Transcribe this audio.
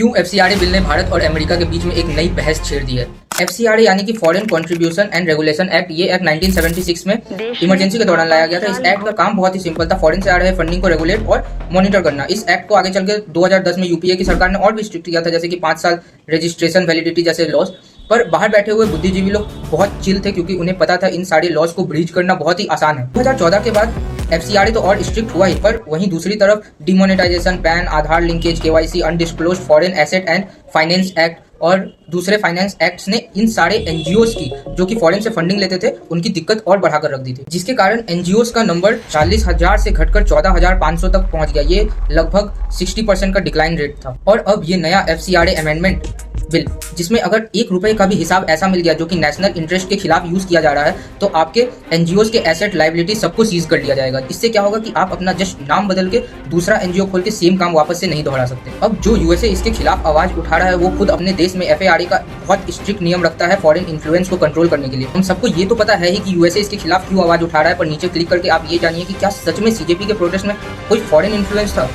क्यों FCRA bill ने भारत और अमेरिका के बीच में एक नई बहस छेड़ दी है। एफसीआरए यानी कि foreign contribution and regulation act, ये एक्ट 1976 में इमरजेंसी के दौरान लाया गया था। इस एक्ट का काम बहुत ही सिंपल था, फॉरेन से आ रहे फंडिंग को रेगुलेट और मॉनिटर करना। इस एक्ट को आगे चल के 2010 में यूपीए की सरकार ने और भी स्ट्रिक्ट किया था, जैसे कि 5 साल रजिस्ट्रेशन वैलिडिटी जैसे लॉस। पर बाहर बैठे हुए बुद्धिजीवी लोग बहुत चिल थे, क्योंकि उन्हें पता था इन सारे लॉस को ब्रीच करना बहुत ही आसान है। 2014 के बाद एफसीआरए तो और स्ट्रिक्ट हुआ ही, पर वहीं दूसरी तरफ demonetisation, pan, Aadhaar linkage, KYC, undisclosed foreign asset and finance act और दूसरे फाइनेंस एक्ट्स ने इन सारे एनजीओस की, जो कि फॉरेन से फंडिंग लेते थे, उनकी दिक्कत और बढ़ाकर रख दी थी, जिसके कारण एनजीओस का नंबर 40,000 से घटकर 14,500 तक पहुंच गया। ये लगभग 60% का डिक्लाइन रेट था। और अब ये नया एफसीआरए अमेंडमेंट बिल, जिसमें अगर ₹1 का भी हिसाब ऐसा मिल गया जो कि नेशनल इंटरेस्ट के खिलाफ यूज किया जा रहा है, तो आपके एनजीओस के एसेट, लायबिलिटी सबको सीज कर लिया जाएगा। इससे क्या होगा कि आप अपना जस्ट नाम बदल के दूसरा एनजीओ खोल के सेम काम वापस से नहीं दोहरा सकते। अब जो यूएसए इसके खिलाफ आवाज उठा रहा है, वो खुद अपने देश में एफएआरए का बहुत स्ट्रिक्ट नियम रखता है फॉरेन इन्फ्लुएंस को कंट्रोल करने के लिए। हम सबको ये तो पता है ही कि यूएसए इसके खिलाफ क्यों आवाज उठा रहा है, पर नीचे क्लिक करके आप ये जानिए कि क्या सच में सीजेपी के प्रोटेस्ट में कोई फॉरेन इन्फ्लुएंस था।